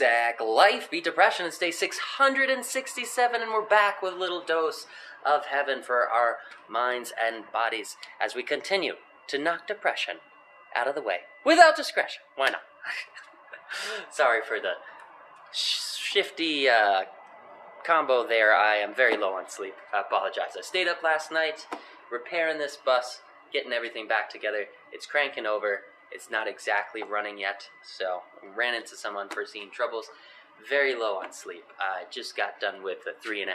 Sack Life Beat Depression. It's day 667, and we're back with a little dose of heaven for our minds and bodies as we continue to knock depression out of the way without discretion. Why not? Sorry for the shifty combo there. I am very low on sleep. I apologize. I stayed up last night repairing this bus, getting everything back together. It's cranking over. It's not exactly running yet, so I ran into some unforeseen troubles. Very low on sleep. I just got done with a 3.5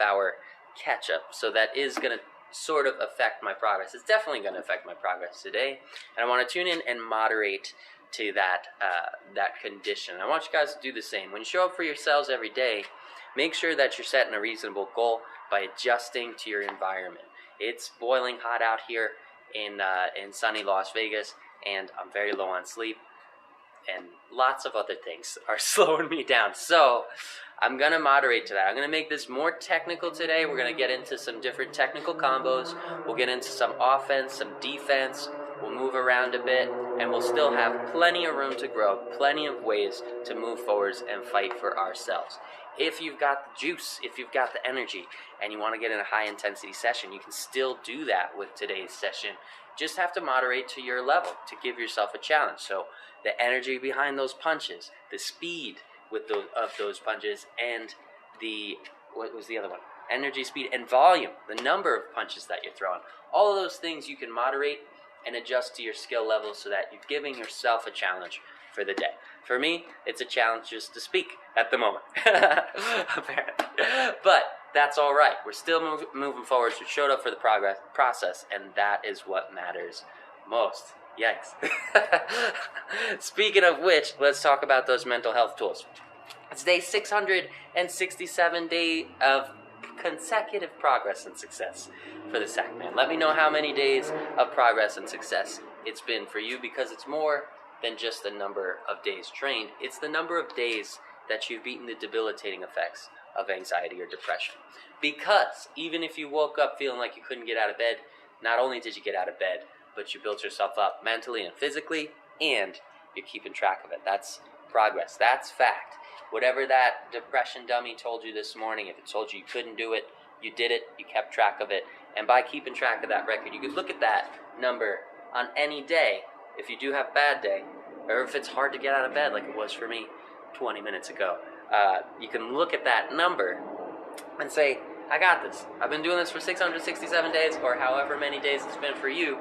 hour catch-up, so that is going to sort of affect my progress. It's definitely going to affect my progress today, and I want to tune in and moderate to that condition. I want you guys to do the same. When you show up for yourselves every day, make sure that you're setting a reasonable goal by adjusting to your environment. It's boiling hot out here in sunny Las Vegas, and I'm very low on sleep, and lots of other things are slowing me down. So I'm going to moderate to that. I'm going to make this more technical today. We're going to get into some different technical combos. We'll get into some offense, some defense. We'll move around a bit, and we'll still have plenty of room to grow, plenty of ways to move forwards and fight for ourselves. If you've got the juice, if you've got the energy, and you want to get in a high-intensity session, you can still do that with today's session. Just have to moderate to your level to give yourself a challenge. So the energy behind those punches, the speed of those punches, and what was the other one? Energy, speed, and volume, the number of punches that you're throwing. All of those things you can moderate and adjust to your skill level so that you're giving yourself a challenge for the day. For me, it's a challenge just to speak at the moment, apparently. But that's all right. We're still moving forward. We showed up for the process, and that is what matters most. Yikes. Speaking of which, let's talk about those mental health tools. It's day 667 day of consecutive progress and success for the Sackman. Let me know how many days of progress and success it's been for you, because it's more than just the number of days trained. It's the number of days that you've beaten the debilitating effects of anxiety or depression. Because even if you woke up feeling like you couldn't get out of bed, not only did you get out of bed, but you built yourself up mentally and physically, and you're keeping track of it. That's progress. That's fact. Whatever that depression dummy told you this morning, if it told you you couldn't do it, you did it, you kept track of it. And by keeping track of that record, you could look at that number on any day. If you do have a bad day, or if it's hard to get out of bed like it was for me 20 minutes ago, you can look at that number and say, I got this. I've been doing this for 667 days, or however many days it's been for you.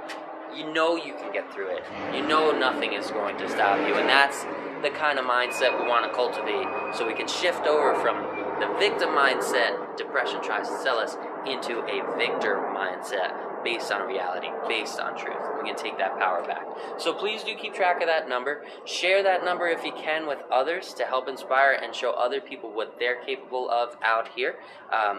You know you can get through it. You know nothing is going to stop you. And that's the kind of mindset we want to cultivate, so we can shift over from the victim mindset depression tries to sell us into a victor mindset based on reality, based on truth. We can take that power back. So please do keep track of that number. Share that number if you can with others to help inspire and show other people what they're capable of out here.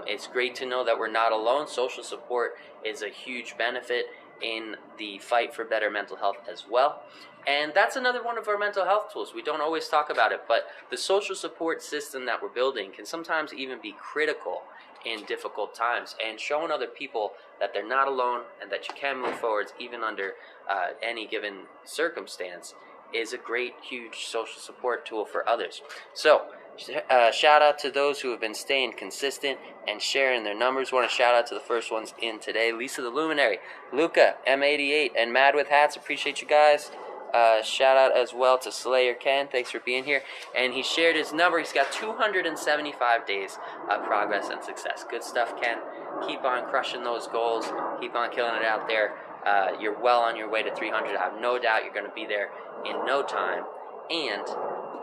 It's great to know that we're not alone. Social support is a huge benefit in the fight for better mental health as well. And that's another one of our mental health tools. We don't always talk about it, but the social support system that we're building can sometimes even be critical in difficult times, and showing other people that they're not alone and that you can move forwards even under any given circumstance is a great, huge social support tool for others. So shout out to those who have been staying consistent and sharing their numbers. Want to shout out to the first ones in today: Lisa the Luminary, Luca, M88, and Mad with Hats. Appreciate you guys. Shout out as well to Slayer Ken. Thanks for being here. And he shared his number. He's got 275 days of progress and success. Good stuff, Ken. Keep on crushing those goals. Keep on killing it out there. You're well on your way to 300. I have no doubt you're going to be there in no time. And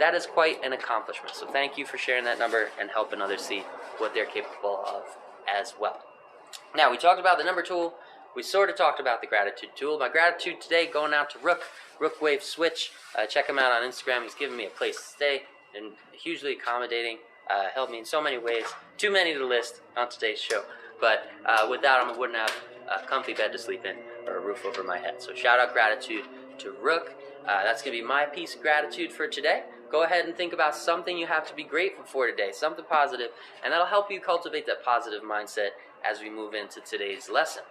that is quite an accomplishment. So thank you for sharing that number and helping others see what they're capable of as well. Now, we talked about the number tool. We sort of talked about the gratitude tool. My gratitude today going out to Rook Wave Switch. Check him out on Instagram. He's given me a place to stay and hugely accommodating. Helped me in so many ways. Too many to list on today's show. But without him, I wouldn't have a comfy bed to sleep in or a roof over my head. So shout out gratitude to Rook. That's going to be my piece of gratitude for today. Go ahead and think about something you have to be grateful for today, something positive, and that'll help you cultivate that positive mindset as we move into today's lesson.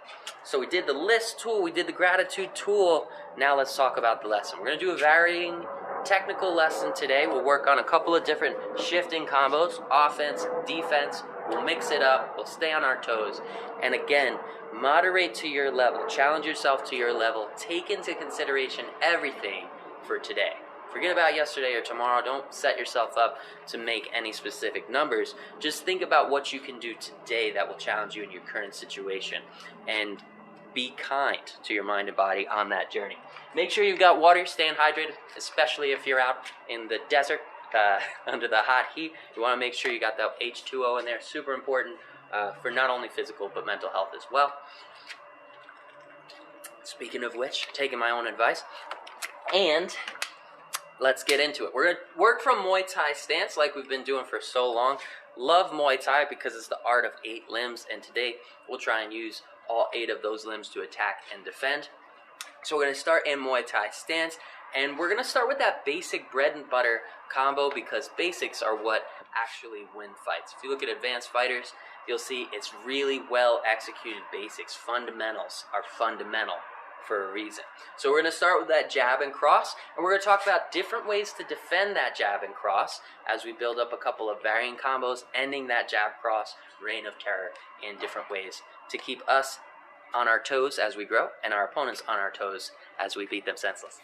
So we did the list tool, we did the gratitude tool. Now let's talk about the lesson. We're going to do a varying technical lesson today. We'll work on a couple of different shifting combos, offense, defense. We'll mix it up. We'll stay on our toes. And again, moderate to your level. Challenge yourself to your level. Take into consideration everything for today. Forget about yesterday or tomorrow. Don't set yourself up to make any specific numbers. Just think about what you can do today that will challenge you in your current situation. And be kind to your mind and body on that journey. Make sure you've got water, staying hydrated, especially if you're out in the desert under the hot heat. You want to make sure you got that H2O in there. Super important for not only physical but mental health as well. Speaking of which, taking my own advice. And let's get into it. We're going to work from Muay Thai stance like we've been doing for so long. Love Muay Thai because it's the art of 8 limbs, and today we'll try and use all 8 of those limbs to attack and defend. So we're going to start in Muay Thai stance, and we're going to start with that basic bread and butter combo because basics are what actually win fights. If you look at advanced fighters, you'll see it's really well executed basics. Fundamentals are fundamental for a reason. So we're going to start with that jab and cross, and we're going to talk about different ways to defend that jab and cross as we build up a couple of varying combos, ending that jab cross reign of terror in different ways to keep us on our toes as we grow and our opponents on our toes as we beat them senseless.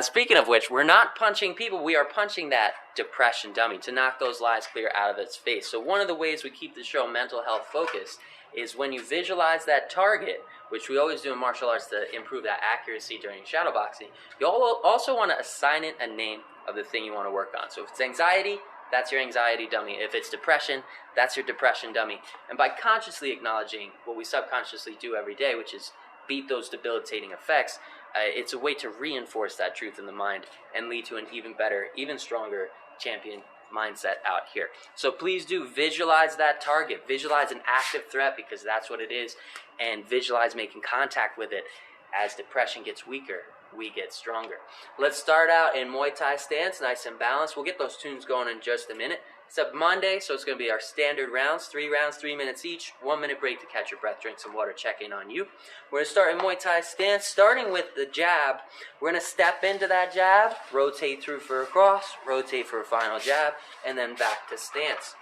Speaking of which, we're not punching people, we are punching that depression dummy to knock those lies clear out of its face. So one of the ways we keep the show mental health focused is when you visualize that target, which we always do in martial arts to improve that accuracy during shadow boxing, you also want to assign it a name of the thing you want to work on. So if it's anxiety, that's your anxiety dummy. If it's depression, that's your depression dummy. And by consciously acknowledging what we subconsciously do every day, which is beat those debilitating effects, it's a way to reinforce that truth in the mind and lead to an even better, even stronger champion mindset out here. So please do visualize that target. Visualize an active threat because that's what it is, and visualize making contact with it. As depression gets weaker, we get stronger. Let's start out in Muay Thai stance, nice and balanced. We'll get those tunes going in just a minute. It's a Monday, so it's going to be our standard rounds. 3 rounds, 3 minutes each. 1 minute break to catch your breath, drink some water, check in on you. We're going to start in Muay Thai stance, starting with the jab. We're going to step into that jab, rotate through for a cross, rotate for a final jab, and then back to stance.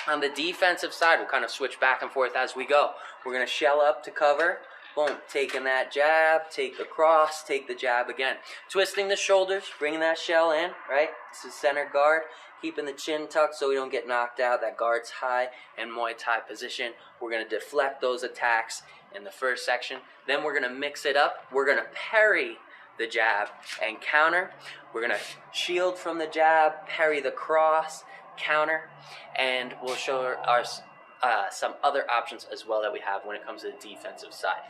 On the defensive side, we'll kind of switch back and forth as we go. We're going to shell up to cover. Boom, taking that jab, take the cross, take the jab again. Twisting the shoulders, bringing that shell in, right? This is center guard, keeping the chin tucked so we don't get knocked out. That guard's high in Muay Thai position. We're going to deflect those attacks in the first section. Then we're going to mix it up. We're going to parry the jab and counter. We're going to shield from the jab, parry the cross, counter, and we'll show our some other options as well that we have when it comes to the defensive side.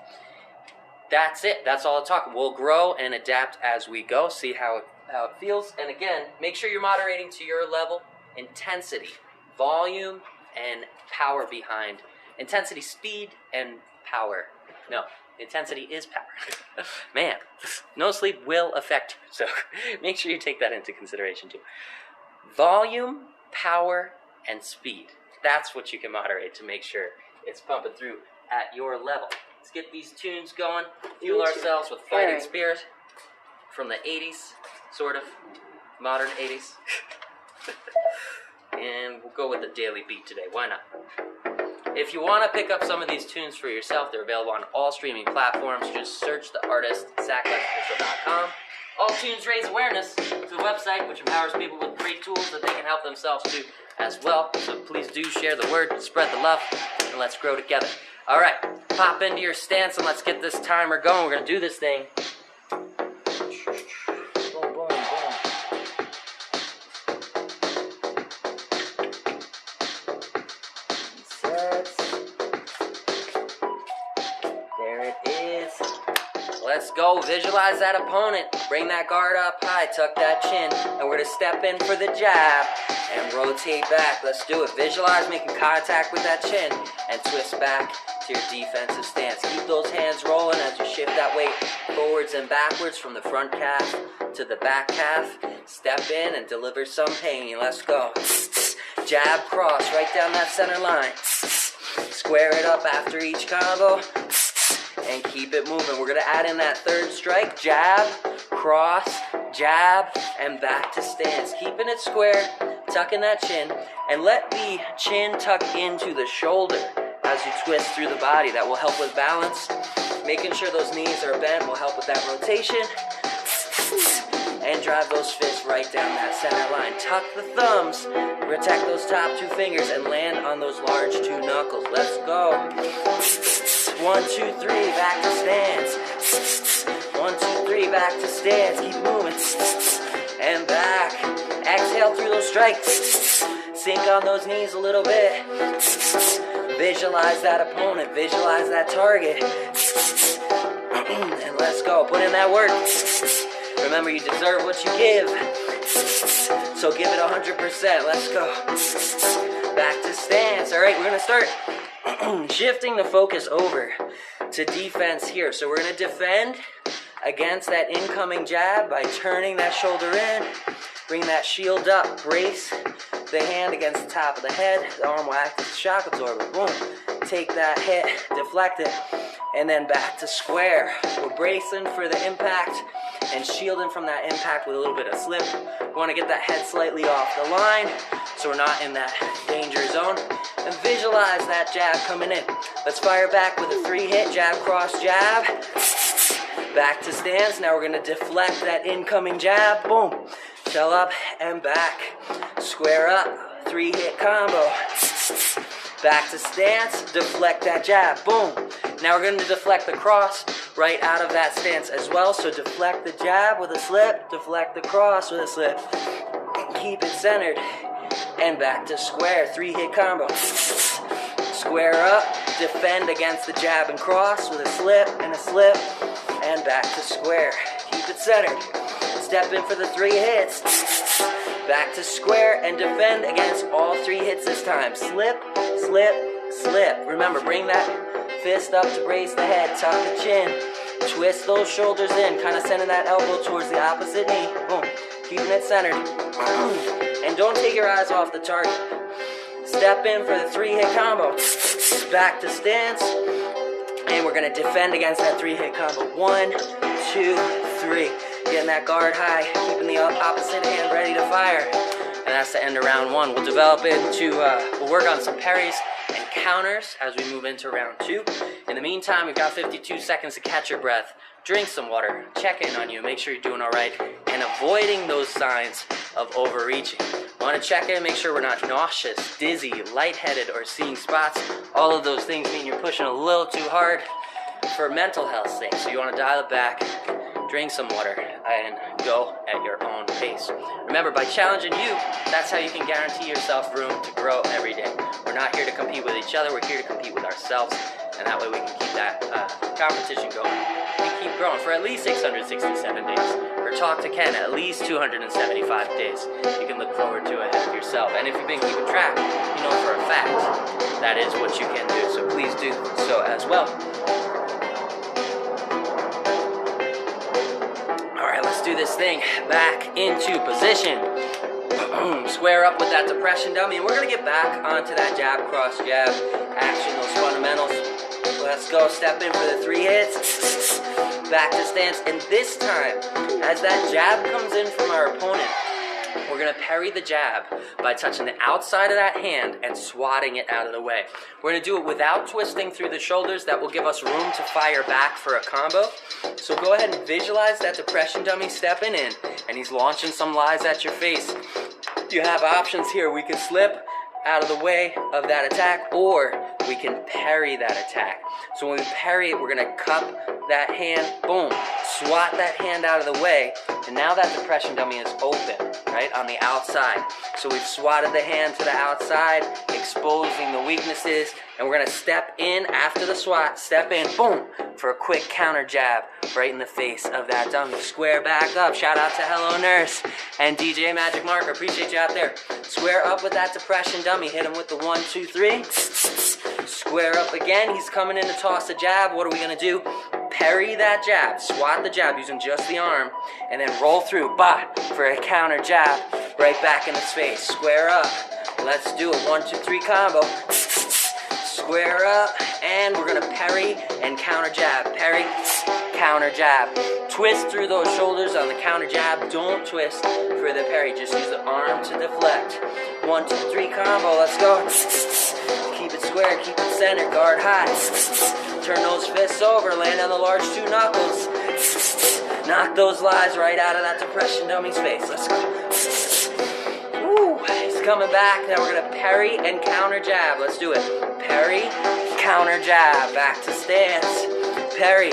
That's it. That's all the talk. We'll grow and adapt as we go, see how it feels. And again, make sure you're moderating to your level. Intensity, volume, and power behind. Intensity, speed, and power. No, intensity is power. Man, no sleep will affect you. So make sure you take that into consideration too. Volume, power, and speed. That's what you can moderate to make sure it's pumping through at your level. Let's get these tunes going. Fuel ourselves with fighting spirit from the 80s, sort of. Modern 80s. And we'll go with the daily beat today. Why not? If you want to pick up some of these tunes for yourself, they're available on all streaming platforms. Just search the artist, sackmanofficial.com. All tunes raise awareness to the website, which empowers people with great tools that they can help themselves too as well. So please do share the word, spread the love, and let's grow together. All right, pop into your stance and let's get this timer going. We're going to do this thing. Boom, boom, boom. Sets. There it is. Let's go. Visualize that opponent. Bring that guard up high. Tuck that chin. And we're going to step in for the jab and rotate back. Let's do it. Visualize making contact with that chin and twist back to your defensive stance. Keep those hands rolling as you shift that weight forwards and backwards from the front calf to the back calf. Step in and deliver some pain. Let's go. Jab, cross, right down that center line. Square it up after each combo. And keep it moving. We're going to add in that third strike. Jab, cross, jab, and back to stance. Keeping it square, tucking that chin, and let the chin tuck into the shoulder as you twist through the body. That will help with balance. Making sure those knees are bent will help with that rotation. And drive those fists right down that center line. Tuck the thumbs, protect those top two fingers, and land on those large two knuckles. Let's go. 1, 2, 3, back to stance. 1, 2, 3, back to stance. Keep moving. And back. Exhale through those strikes. Sink on those knees a little bit. Visualize that opponent. Visualize that target. And let's go. Put in that work. Remember, you deserve what you give. So give it 100%. Let's go. Back to stance. All right, we're going to start shifting the focus over to defense here. So we're going to defend against that incoming jab by turning that shoulder in. Bring that shield up. Brace the hand against the top of the head. The arm will act as a shock absorber. Boom. Take that hit. Deflect it. And then back to square. We're bracing for the impact and shielding from that impact with a little bit of slip. We want to get that head slightly off the line so we're not in that danger zone. And visualize that jab coming in. Let's fire back with a 3-hit jab, cross, jab. Back to stance. Now we're going to deflect that incoming jab. Boom. Shell up and back. Square up. 3-hit combo. Back to stance. Deflect that jab. Boom. Now we're going to deflect the cross right out of that stance as well. So deflect the jab with a slip. Deflect the cross with a slip. Keep it centered. And back to square. 3-hit combo. Square up. Defend against the jab and cross with a slip and a slip. And back to square. Keep it centered. Step in for the 3 hits. Back to square and defend against all 3 hits this time. Slip, slip, slip. Remember, bring that fist up to brace the head. Tuck the chin. Twist those shoulders in. Kind of sending that elbow towards the opposite knee. Boom. Keeping it centered. And don't take your eyes off the target. Step in for the 3-hit combo. Back to stance. And we're going to defend against that 3-hit combo. 1, 2, 3. Getting that guard high. Keeping the opposite hand ready to fire. And that's the end of round 1. We'll develop into, we'll work on some parries and counters as we move into round 2. In the meantime, we've got 52 seconds to catch your breath. Drink some water. Check in on you. Make sure you're doing all right. And avoiding those signs of overreaching. Want to check in, make sure we're not nauseous, dizzy, lightheaded, or seeing spots. All of those things mean you're pushing a little too hard for mental health sake. So you want to dial it back, drink some water, and go at your own pace. Remember, by challenging you, that's how you can guarantee yourself room to grow every day. We're not here to compete with each other, we're here to compete with ourselves. And that way we can keep that competition going and keep growing for at least 667 days. Or talk to Ken at least 275 days. You can look forward to ahead of yourself. And if you've been keeping track, you know for a fact that is what you can do. So please do so as well. Alright, let's do this thing back into position. Square up with that depression dummy. And we're going to get back onto that jab, cross, jab action, those fundamentals. Let's go. Step in for the 3 hits. Back to stance. And this time, as that jab comes in from our opponent, we're going to parry the jab by touching the outside of that hand and swatting it out of the way. We're going to do it without twisting through the shoulders. That will give us room to fire back for a combo. So go ahead and visualize that depression dummy stepping in, and he's launching some lies at your face. You have options here. We can slip out of the way of that attack, or we can parry that attack. So when we parry it, we're going to cup that hand, boom, swat that hand out of the way, and now that depression dummy is open, right, on the outside. So we've swatted the hand to the outside, exposing the weaknesses, and we're going to step in after the swat, step in, boom, for a quick counter jab right in the face of that dummy. Square back up. Shout out to Hello Nurse and DJ Magic Marker. Appreciate you out there. Square up with that depression dummy. Hit him with the 1, 2, 3. Square up again. He's coming in to toss a jab. What are we going to do? Parry that jab. Swat the jab using just the arm. And then roll through. Bah! For a counter jab right back in his face. Square up. Let's do it. 1, 2, 3 combo. Square up. And we're going to parry and counter jab. Parry, counter jab. Twist through those shoulders on the counter jab. Don't twist for the parry. Just use the arm to deflect. 1, 2, 3 combo. Let's go. Keep it square. Keep it centered. Guard high. Turn those fists over. Land on the large 2 knuckles. Knock those lies right out of that depression dummy's face. Let's go. Woo. He's coming back. Now we're going to parry and counter jab. Let's do it. Parry, counter jab. Back to stance. Parry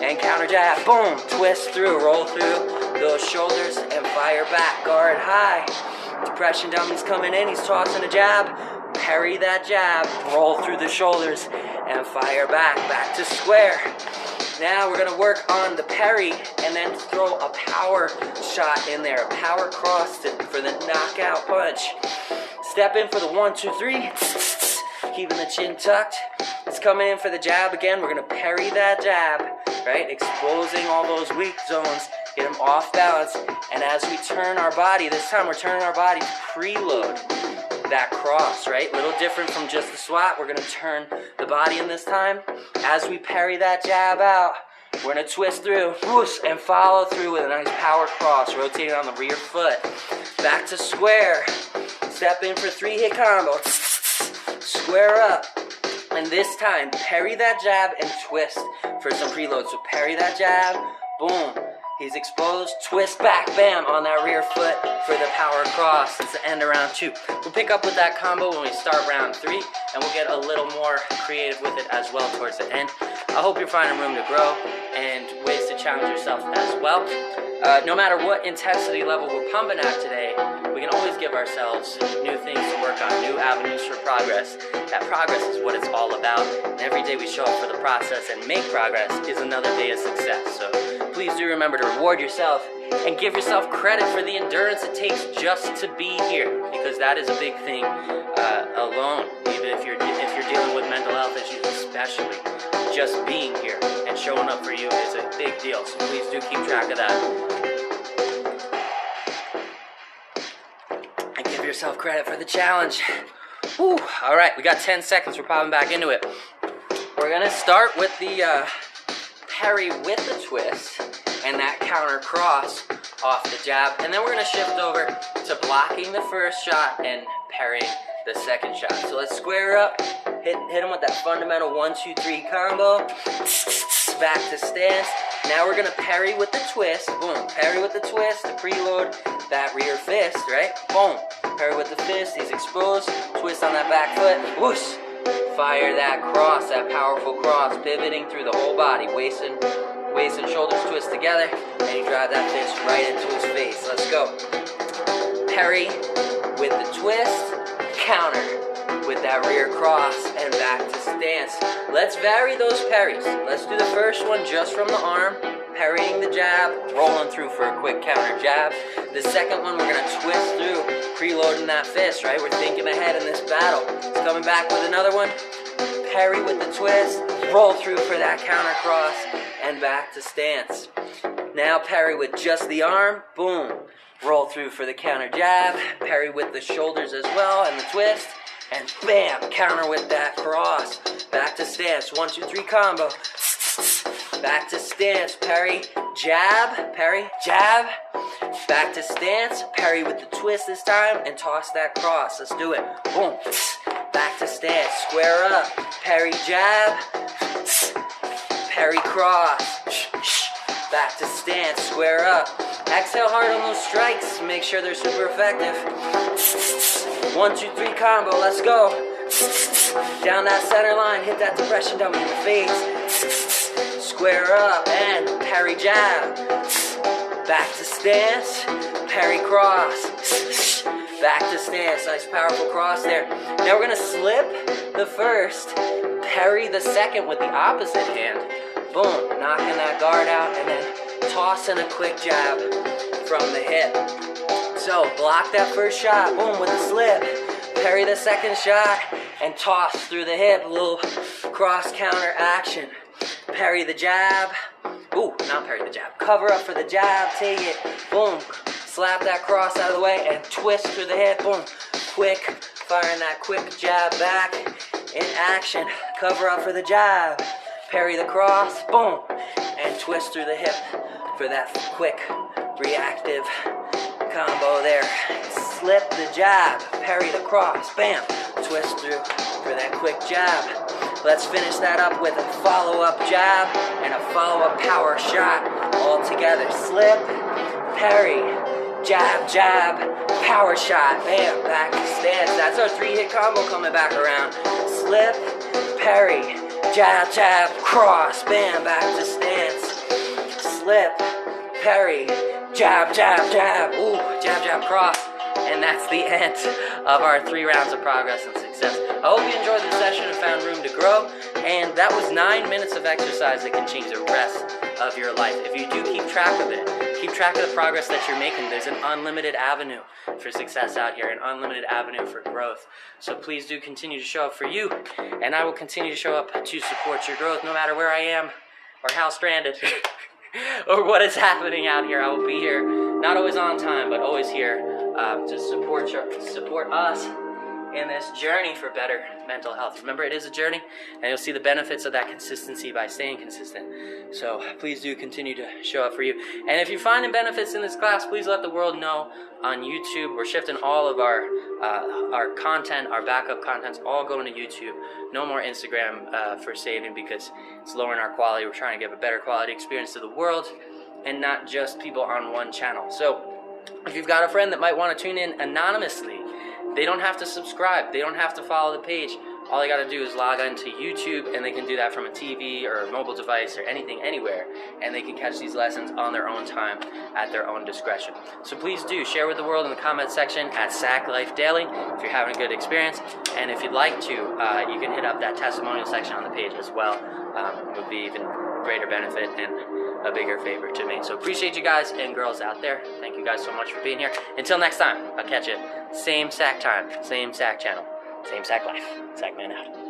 and counter jab. Boom. Twist through. Roll through those shoulders and fire back. Guard high. Depression dummy's coming in. He's tossing a jab. Parry that jab. Roll through the shoulders and fire back. Back to square. Now we're going to work on the parry and then throw a power shot in there. A power cross for the knockout punch. Step in for the 1, 2, 3. Keeping the chin tucked. It's coming in for the jab again. We're going to parry that jab, right? Exposing all those weak zones. Get them off balance. And as we turn our body, this time we're turning our body to preload that cross, right? A little different from just the swat. We're going to turn the body in this time. As we parry that jab out, we're going to twist through, whoosh, and follow through with a nice power cross, rotating on the rear foot. Back to square. Step in for 3-hit combo. Square up. And this time, parry that jab and twist for some preload. So parry that jab, boom. He's exposed, twist back, bam, on that rear foot for the power cross. It's the end of round 2. We'll pick up with that combo when we start round 3, and we'll get a little more creative with it as well towards the end. I hope you're finding room to grow and ways to challenge yourself as well. No matter what intensity level we're pumping at today, we can always give ourselves new things to work on, new avenues for progress. That progress is what it's all about. And every day we show up for the process and make progress is another day of success. So please do remember to reward yourself and give yourself credit for the endurance it takes just to be here, because that is a big thing alone. Even if you're dealing with mental health issues, especially just being here and showing up for you is a big deal. So please do keep track of that. And give yourself credit for the challenge. Whew. All right, we got 10 seconds. We're popping back into it. We're gonna start with the parry with the twist and that counter cross off the jab, and then we're gonna shift over to blocking the first shot and parrying the second shot. So let's square up, hit him with that fundamental 1, 2, 3 combo. Back to stance. Now we're gonna parry with the twist. Boom. Parry with the twist to preload that rear fist, right? Boom. Parry with the fist. He's exposed. Twist on that back foot. Whoosh. Fire that cross, that powerful cross, pivoting through the whole body. Waist and shoulders twist together, and you drive that fist right into his face. Let's go. Parry with the twist. Counter with that rear cross and back to stance. Let's vary those parries. Let's do the first one just from the arm, parrying the jab, rolling through for a quick counter jab. The second one, we're gonna twist through, preloading that fist, right? We're thinking ahead in this battle. It's coming back with another one. Parry with the twist, roll through for that counter cross, and back to stance. Now parry with just the arm, boom. Roll through for the counter jab, parry with the shoulders as well, and the twist, and bam, counter with that cross. Back to stance, 1, 2, 3 combo. Back to stance, parry, jab, back to stance, parry with the twist this time, and toss that cross. Let's do it. Boom. Back to stance, square up, parry, jab, parry, cross. Back to stance, square up. Exhale hard on those strikes. Make sure they're super effective. 1, 2, 3 combo. Let's go. Down that center line. Hit that depression dummy in the face. Square up and parry jab. Back to stance. Parry cross. Back to stance. Nice powerful cross there. Now we're going to slip the first. Parry the second with the opposite hand. Boom. Knocking that guard out and then tossing a quick jab from the hip. So block that first shot, boom, with a slip. Parry the second shot and toss through the hip. A little cross counter action. Parry the jab. Ooh, not parry the jab. Cover up for the jab, take it. Boom. Slap that cross out of the way and twist through the hip. Boom. Quick, firing that quick jab back in action. Cover up for the jab. Parry the cross, boom, and twist through the hip for that quick reactive combo there. Slip the jab, parry the cross, bam, twist through for that quick jab. Let's finish that up with a follow-up jab and a follow-up power shot all together. Slip, parry, jab, jab, power shot, bam, back to stance. That's our 3-hit combo coming back around. Slip, parry, jab, jab, cross, bam, back to stance. Slip, parry, jab, jab, jab, ooh, jab, jab, cross. And that's the end of our 3 rounds of progress and success. I hope you enjoyed the session and found room to grow. And that was 9 minutes of exercise that can change the rest of your life. If you do keep track of it, keep track of the progress that you're making, there's an unlimited avenue for success out here, an unlimited avenue for growth. So please do continue to show up for you, and I will continue to show up to support your growth no matter where I am or how stranded or what is happening out here. I will be here, not always on time, but always here to support us in this journey for better mental health. Remember, it is a journey, and you'll see the benefits of that consistency by staying consistent. So please do continue to show up for you. And if you're finding benefits in this class, please let the world know on YouTube. We're shifting all of our content, our backup content's all going to YouTube. No more Instagram for saving, because it's lowering our quality. We're trying to give a better quality experience to the world and not just people on one channel. So if you've got a friend that might want to tune in anonymously, they don't have to subscribe. They don't have to follow the page. All they got to do is log into YouTube, and they can do that from a TV or a mobile device or anything, anywhere, and they can catch these lessons on their own time at their own discretion. So please do share with the world in the comment section at Sack Life Daily if you're having a good experience, and if you'd like to, you can hit up that testimonial section on the page as well. It would be even greater benefit and a bigger favor to me. So appreciate you guys and girls out there. Thank you guys so much for being here. Until next time, I'll catch you same Sack time, same Sack channel, same Sack life. Sackman out.